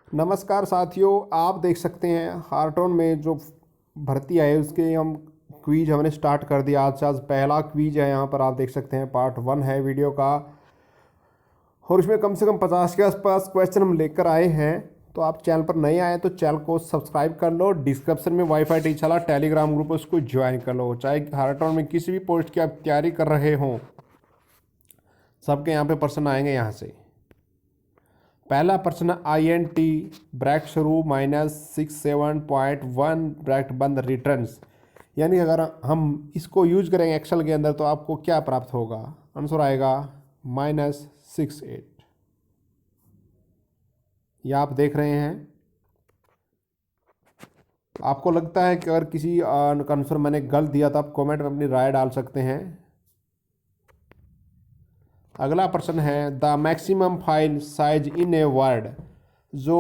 नमस्कार साथियों, आप देख सकते हैं हार्टोन में जो भर्ती आई है उसके हम क्विज हमने स्टार्ट कर दिया। आज पहला क्विज है। यहाँ पर आप देख सकते हैं पार्ट 1 है वीडियो का, और इसमें कम से कम 50 के आसपास क्वेश्चन हम लेकर आए हैं। तो आप चैनल पर नए आए तो चैनल को सब्सक्राइब कर लो। डिस्क्रिप्शन में वाईफाई टीचर वाला टेलीग्राम ग्रुप है, उसको ज्वाइन कर लो। चाहे हार्टोन में किसी भी पोस्ट की आप तैयारी कर रहे हों, सबके यहाँ पे प्रश्न आएंगे यहाँ से। पहला प्रश्न INT ब्रैकेट शुरू -67.1 ब्रैकेट बंद रिटर्न्स, यानी अगर हम इसको यूज करेंगे एक्सेल के अंदर तो आपको क्या प्राप्त होगा। आंसर आएगा -68। ये आप देख रहे हैं। आपको लगता है कि अगर किसी आंसर मैंने गलत दिया तो आप कमेंट में अपनी राय डाल सकते हैं। अगला प्रश्न है the maximum file size in a word. जो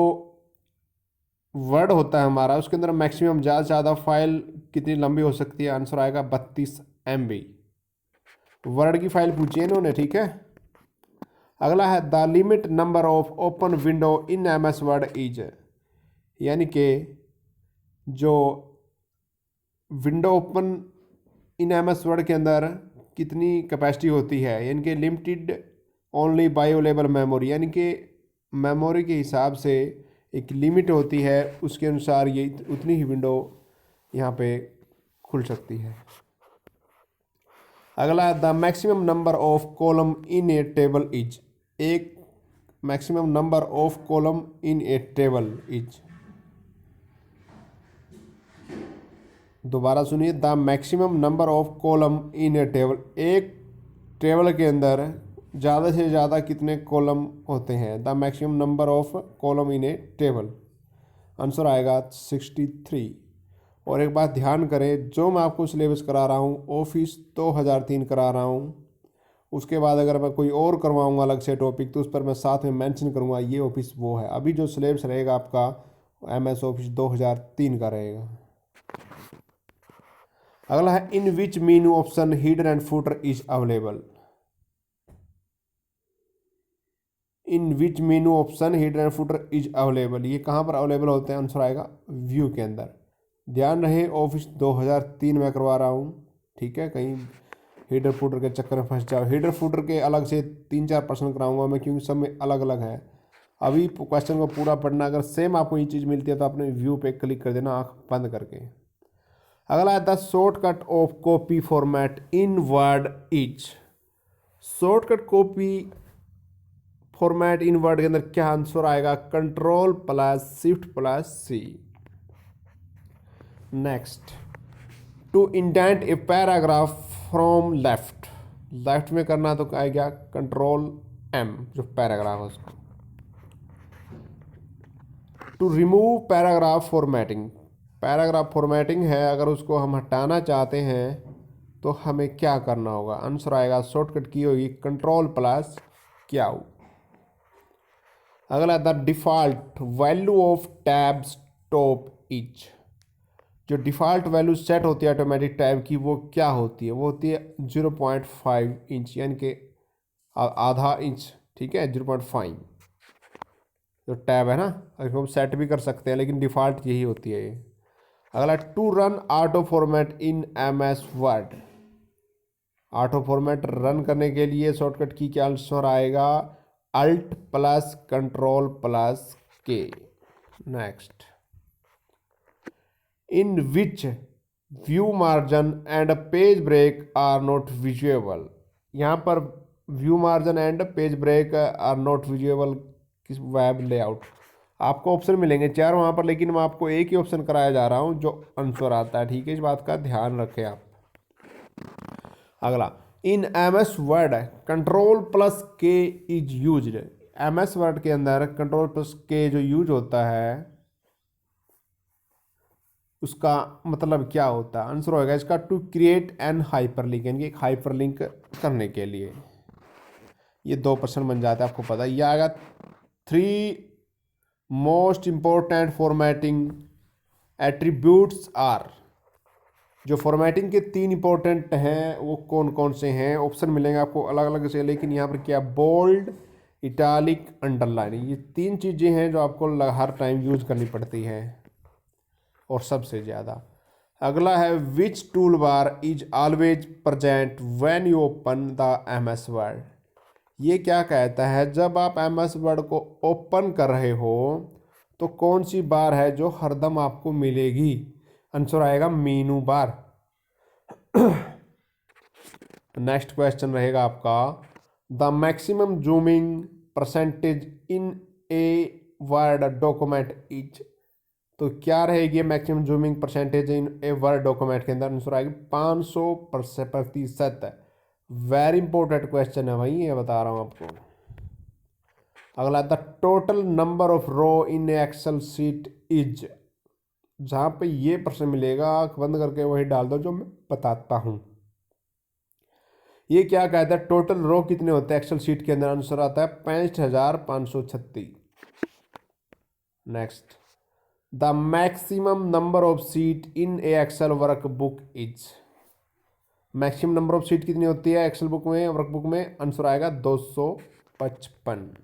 वर्ड होता है हमारा, उसके अंदर मैक्सिमम ज़्यादा से ज़्यादा फाइल कितनी लंबी हो सकती है। आंसर आएगा 32 MB। वर्ड की फाइल पूछी है इन्होंने, ठीक है। अगला है the limit number of open window in MS word is, यानी कि जो window open in MS word के अंदर कितनी कैपेसिटी होती है, यानी कि limited only by available memory, यानी कि मेमोरी के हिसाब से एक लिमिट होती है, उसके अनुसार ये उतनी ही विंडो यहाँ पे खुल सकती है। अगला the maximum number of column in a table is. एक maximum number of column in a table is, दोबारा सुनिए, the maximum number of column in a table. एक टेबल के अंदर ज़्यादा से ज़्यादा कितने कॉलम होते हैं। The maximum number of column in a table, answer आएगा 63। और एक बात ध्यान करें, जो मैं आपको सिलेबस करा रहा हूँ ऑफिस 2003 करा रहा हूँ। उसके बाद अगर मैं कोई और करवाऊँगा अलग से टॉपिक तो उस पर मैं साथ में मेंशन करूँगा ये ऑफिस वो है। अभी जो सिलेबस रहेगा आपका MS ऑफिस 2003 का रहेगा। अगला है in which menu option header and footer is available. In which menu option header and footer is available, ये कहाँ पर अवेलेबल होते हैं। आंसर आएगा व्यू के अंदर। ध्यान रहे ऑफिस 2003 में करवा रहा हूँ, ठीक है। कहीं हीडर फुटर के चक्कर में फंस जाओ। हीडर फुटर के अलग से 3-4 प्रश्न कराऊंगा मैं, क्योंकि सब में अलग अलग है। अभी क्वेश्चन को पूरा पढ़ना, अगर सेम आपको ये चीज़ मिलती है तो अपने व्यू पे क्लिक कर देना आँख बंद करके। अगला है the shortcut of copy format in Word is. Shortcut copy format in Word के अंदर क्या आंसर आएगा। Ctrl+Shift+C। Next, to indent a paragraph from left. Left में करना तो क्या आएगा Ctrl+M, जो पैराग्राफ है उसको। To remove paragraph formatting, paragraph formatting है, अगर उसको हम हटाना चाहते हैं तो हमें क्या करना होगा। आंसर आएगा, शॉर्टकट की होगी Ctrl+Q। अगला the default value of tabs top is. जो डिफ़ॉल्ट वैल्यू सेट होती है ऑटोमेटिक टैब की, वो क्या होती है। वो होती है 0.5 इंच, यानी कि आधा इंच, ठीक है। 0.5 जो टैब है ना, इसको हम सेट भी कर सकते हैं, लेकिन डिफ़ॉल्ट यही होती है ये। अगला to run auto format in MS word. Auto format run करने के लिए शॉर्टकट की क्या आंसर आएगा, Alt+Ctrl+K। Next, in which view margin and page break are not visible. यहाँ पर view margin and page break are not visible किस web layout. आपको ऑप्शन मिलेंगे 4 वहाँ पर, लेकिन मैं आपको एक ही ऑप्शन कराया जा रहा हूँ जो आंसर आता है, ठीक है। इस बात का ध्यान रखें आप। अगला, इन MS word Ctrl+K is used. MS word के अंदर Ctrl+K जो यूज होता है उसका मतलब क्या होता है। आंसर होगा इसका टू क्रिएट एन हाइपरलिंक, यानी एक हाइपरलिंक करने के लिए। ये 2 प्रश्न बन जाता है, आपको पता है। ये आएगा 3 most important formatting attributes are. जो फॉर्मेटिंग के 3 इंपॉर्टेंट हैं वो कौन कौन से हैं। ऑप्शन मिलेंगे आपको अलग अलग से, लेकिन यहाँ पर क्या, बोल्ड, इटालिक, अंडरलाइन, ये तीन चीज़ें हैं जो आपको हर टाइम यूज करनी पड़ती हैं और सबसे ज़्यादा। अगला है which tool bar is always present when you open the M S Word. ये क्या कहता है, जब आप एम एस वर्ड को ओपन कर रहे हो तो कौन सी बार है जो हरदम आपको मिलेगी। आंसर आएगा मीनू बार। नेक्स्ट क्वेश्चन रहेगा आपका, the maximum zooming percentage in a word document is. तो क्या रहेगी maximum zooming percentage in a word document के अंदर। आंसर आएगी 500%। वेरी इंपॉर्टेंट क्वेश्चन है भाई, ये बता रहा हूँ आपको। अगला, the total number of row in Excel sheet is. जहाँ पे ये प्रश्न मिलेगा आंख बंद करके वही डाल दो जो मैं बताता हूँ। ये क्या कहता है, टोटल रो कितने होते हैं एक्सेल शीट के अंदर। आंसर आता है 65,536। Next, the maximum number of sheet in a Excel workbook is. Maximum number of sheet कितनी होती है एक्सेल बुक में, वर्कबुक में। आंसर आएगा 255।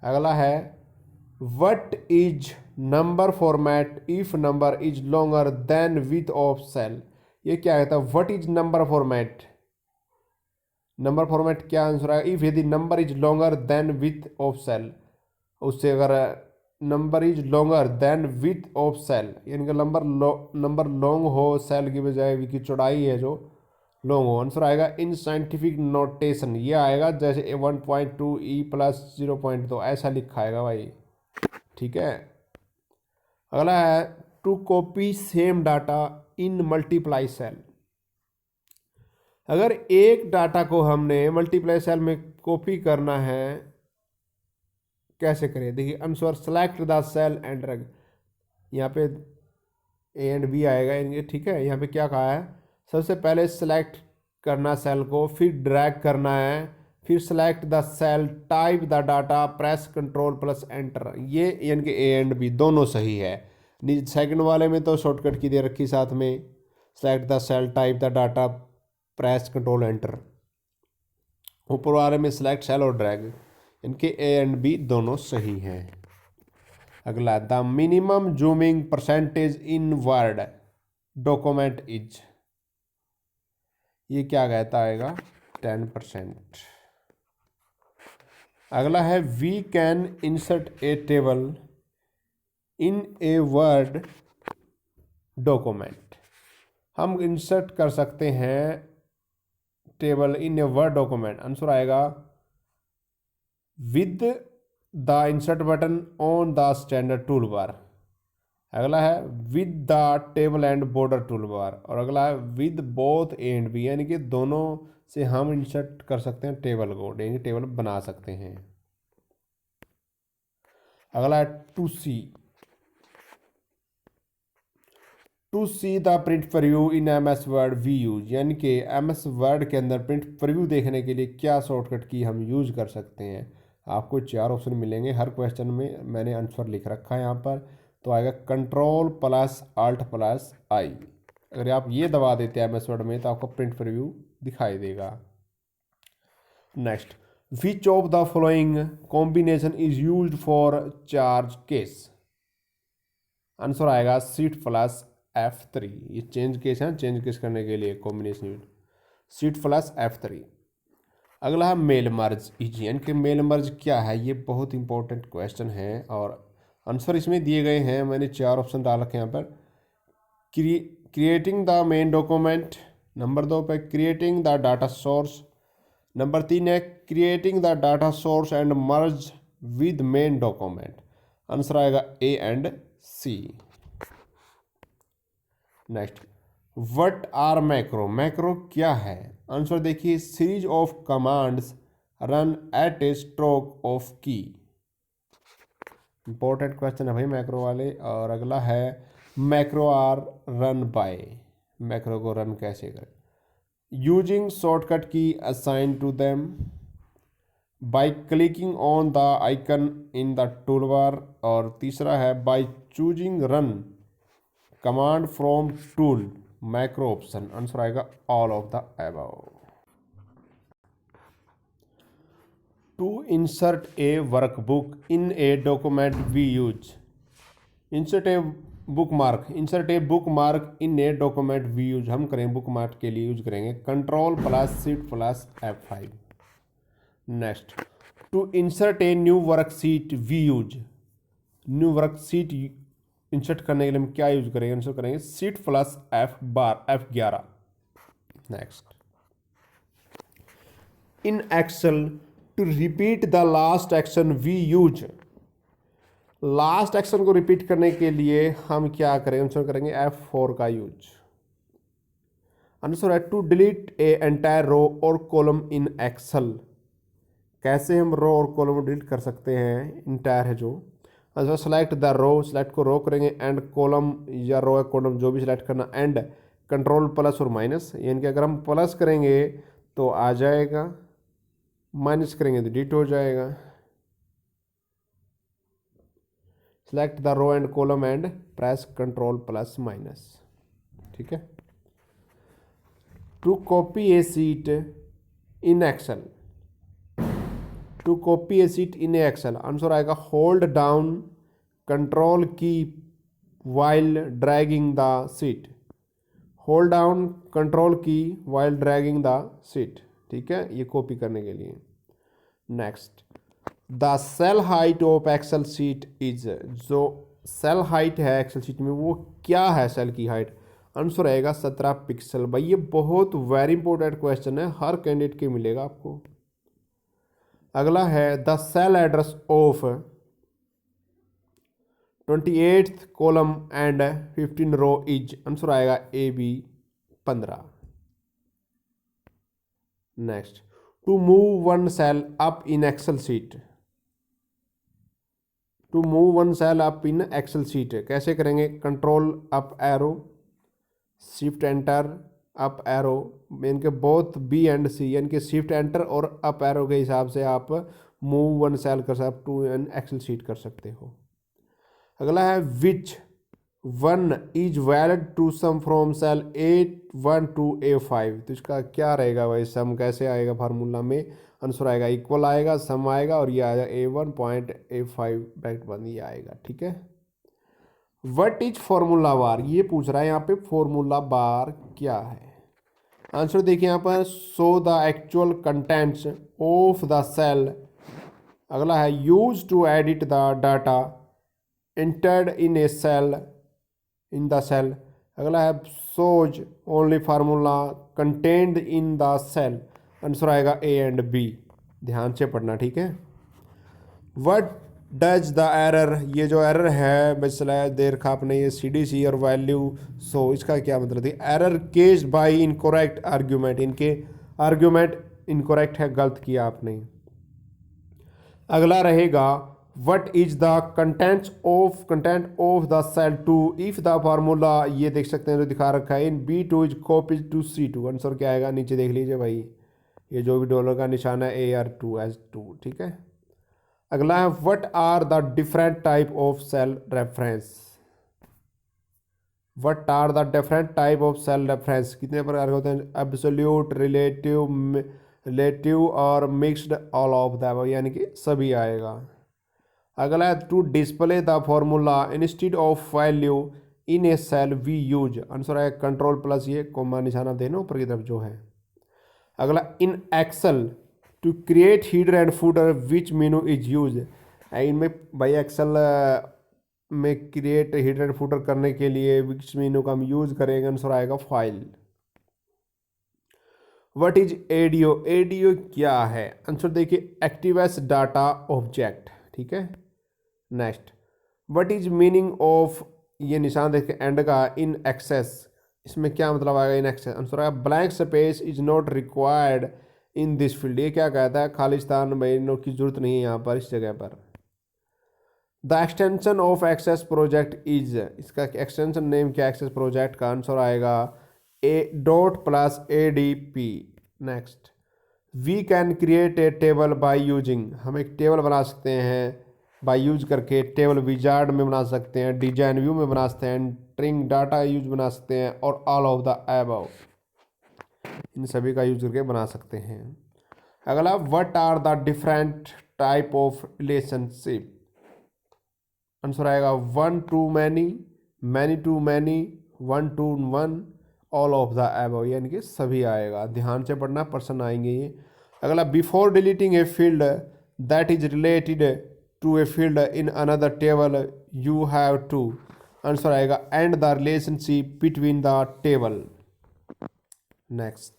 अगला है, what is number format if number is longer than width of cell. ये क्या कहता है, what is number format. Number format क्या आंसर आएगा, इफ यदि number is longer than width of cell. उससे अगर number is longer than width of cell, यानी कि नंबर लॉन्ग हो सेल की बजाय, की चौड़ाई है जो लॉन्ग हो। आंसर आएगा इन साइंटिफिक नोटेशन, ये आएगा जैसे 1.2 ई प्लस 0.2 ऐसा लिखा आएगा भाई, ठीक है। अगला है, to copy same data in multiply cell. अगर एक डाटा को हमने मल्टीप्लाई सेल में कॉपी करना है, कैसे करें। देखिए answer, select the cell and drag. यहाँ पे ए एंड बी आएगा इनके, ठीक है। यहाँ पे क्या कहा है, सबसे पहले सेलेक्ट करना सेल को, फिर ड्रैग करना है, फिर select the cell, type the data, press control plus enter. ये यानी कि ए एंड बी दोनों सही है। सेकंड वाले में तो शॉर्टकट की दे रखी साथ में, select the cell, type the data, press control enter. ऊपर वाले में सिलेक्ट सेल और ड्रैग, इनके ए एंड बी दोनों सही हैं। अगला, the minimum zooming percentage in word document is. ये क्या कहता आएगा, 10%। अगला है, we can insert a table in a word document. हम इंसर्ट कर सकते हैं table in a word document. Answer आएगा with the insert button on the standard tool bar. अगला है with the table and border tool bar, और अगला है with both a and b, यानी कि दोनों से हम इंसर्ट कर सकते हैं टेबल को, यानी टेबल बना सकते हैं। अगला है to see the print preview in M S Word we use, यानी कि एम एस वर्ड के अंदर प्रिंट प्रीव्यू देखने के लिए क्या शॉर्टकट की हम यूज कर सकते हैं। आपको 4 ऑप्शन मिलेंगे हर क्वेश्चन में, मैंने आंसर लिख रखा है यहाँ पर। तो आएगा कंट्रोल प्लस आल्ट प्लस आई। अगर आप ये दबा देते हैं एम एस वर्ड में तो आपको प्रिंट प्रीव्यू दिखाई देगा। Next, which of the following combination is use for charge case. Answer आएगा सीट प्लस F3। ये चेंज केस है, चेंज केस करने के लिए कॉम्बिनेशन सीट प्लस F3। अगला है मेल मर्ज इजी, यानी कि मेल मर्ज क्या है, ये बहुत इंपॉर्टेंट क्वेश्चन है और आंसर इसमें दिए गए हैं। मैंने 4 ऑप्शन डाल रखे हैं यहाँ पर। Creating the main document, number 2 पे creating the data source, number 3 है creating the data source and merge with main document. Answer आएगा a and c. Next, what are macro, macro क्या है। आंसर देखिए, series of commands run at a stroke of key. Important question है भाई macro वाले। और अगला है, macro are run by, macro को रन कैसे करें। यूजिंग शॉर्टकट की assign to them, by clicking on the icon in the tool bar, और तीसरा है by choosing run command from tool macro option. Answer आएगा all of the above. To insert a workbook in a document we use. Insert a book mark in a document we use. हम करेंगे book mark के लिए use करेंगे control plus shift plus F5। Next, to insert a new worksheet we use. New worksheet insert करने के लिए हम क्या यूज करेंगे? इंसर्ट करेंगे shift plus F11। Next, in Excel to repeat the last action we use. Last action को repeat करने के लिए हम क्या करेंगे? आंसर करेंगे F4 का यूज। आंसर है to delete a entire row और कॉलम इन एक्सेल। कैसे हम रो और कॉलम डिलीट कर सकते हैं? इंटायर है जो। Answer select the row, select को रो करेंगे, एंड कॉलम या रो या कॉलम जो भी सिलेक्ट करना, एंड कंट्रोल प्लस और माइनस। यानी कि अगर हम प्लस करेंगे तो आ जाएगा, माइनस करेंगे तो डिलीट हो जाएगा। Select the row and column and press control plus minus. ठीक है। To copy a sheet in Excel. To copy a sheet in Excel answer आएगा hold down control key while dragging the sheet. Hold down control key while dragging the sheet. ठीक है, ये copy करने के लिए। Next, the cell height of Excel sheet is. जो cell height है Excel sheet में वो क्या है? सेल की हाइट आंसर रहेगा 17 पिक्सल। भाई ये बहुत वेरी इंपॉर्टेंट क्वेश्चन है, हर कैंडिडेट के मिलेगा आपको। अगला है the cell address of 28th column and 15 row is. Answer आएगा AB 15। Next, to move one cell up in Excel sheet. To move one cell up in Excel sheet कैसे करेंगे? Control up arrow, shift enter, up arrow. इनके both B and C, यानी कि shift enter और up arrow के हिसाब से आप मूव वन सेल कर सकते, टू एन एक्सेल शीट कर सकते हो। अगला है which one is valid to sum from cell A1 to A5। तो इसका क्या रहेगा भाई? सम कैसे आएगा फार्मूला में? आंसर आएगा इक्वल आएगा, सम आएगा, और ये आएगा A1 पॉइंट A5 ब्रैकेट बंद, ये आएगा। ठीक है। What is formula bar? ये पूछ रहा है यहाँ पे फॉर्मूला बार क्या है। आंसर देखिए यहाँ पर, show the actual contents of the cell. अगला है use to edit the data entered in a cell in the cell। अगला है shows only formula contained in the cell। Answer आएगा A एंड B। ध्यान से पढ़ना, ठीक है। What does the error, ये जो एरर है बचला देर खा आपने ये CDC और वैल्यू सो, इसका क्या मतलब है? Error caused by incorrect argument. इनके आर्ग्यूमेंट इनकोरेक्ट है, गलत किया आपने। अगला रहेगा what is the content of the cell 2 if the formula, ये देख सकते हैं जो दिखा रखा है, in B2 is copies to C2। Answer क्या आएगा? नीचे देख लीजिए भाई, ये जो भी डॉलर का निशान है AR2S2। ठीक है। अगला है what are the different type of cell reference. What are the different type of cell reference? कितने प्रकार के होते हैं? एब्सोल्यूट, रिलेटिव और मिक्स्ड, ऑल ऑफ दैम, यानी कि सभी आएगा। अगला है to display the formula instead of value in a cell we use. Answer है कंट्रोल प्लस ये कोमा निशाना देना ऊपर की तरफ जो है। अगला in Excel to create header and footer which menu is use. इनमें भाई एक्सेल में क्रिएट हीडर एंड फूटर करने के लिए विच मेनू का हम यूज करेंगे? आंसर आएगा file. What is ADO? ADO क्या है? आंसर देखिए एक्टिवेस डाटा ऑब्जेक्ट। ठीक है। Next, what is meaning of, ये निशान देखिए एंड का, इन एक्सेस। इसमें क्या मतलब आएगा इन एक्सेस? आंसर आएगा blank space is not required in this field. ये क्या कहता है? खालिस्तान भाई नोट की जरूरत नहीं है यहाँ पर, इस जगह पर। The extension of access project is, इसका एक्सटेंशन नेम क्या एक्सेस प्रोजेक्ट का? आंसर आएगा A.+ADP। Next, we can create a table by using. हम एक टेबल बना सकते हैं बाय यूज करके। टेबल विजार्ड में बना सकते हैं, डिजाइन व्यू में बना सकते हैं, एंटरिंग डाटा यूज बना सकते हैं, और ऑल ऑफ द अबव, इन सभी का यूज करके बना सकते हैं। अगला, what are the different type of relationship. Answer आएगा one to many to many, one to one, all of the above, यानी कि सभी आएगा। ध्यान से पढ़ना, प्रश्न आएंगे ये। अगला, before deleting a field that is related to a field in another table you have to, answer आएगा end the relationship between the table. Next,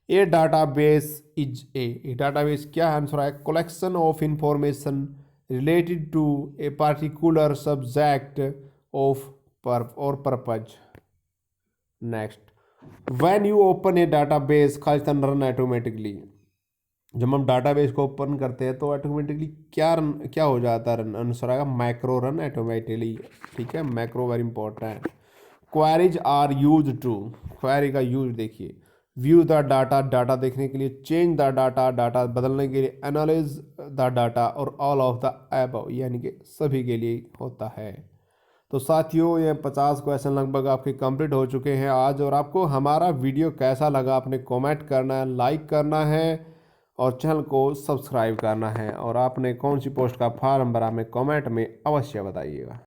a database is a database क्या है, आंसर आएगा collection of information related to a particular subject of purpose. Next, when you open a database खालिस्तान run automatically, जब हम database को open करते हैं तो ऑटोमेटिकली क्या हो जाता है, रन, आंसर आएगा मैक्रो रन ऑटोमेटिकली। ठीक है, macro very important. Queries are use to, query का यूज देखिए, व्यू द डाटा देखने के लिए, चेंज द डाटा बदलने के लिए, एनालाइज द डाटा, और ऑल ऑफ द अबव, यानी कि सभी के लिए होता है। तो साथियों, ये 50 क्वेश्चन लगभग आपके कंप्लीट हो चुके हैं आज। और आपको हमारा वीडियो कैसा लगा आपने कमेंट करना है, लाइक करना है और चैनल को सब्सक्राइब करना है। और आपने कौन सी पोस्ट का फॉर्म भरा हमें कमेंट में अवश्य बताइएगा।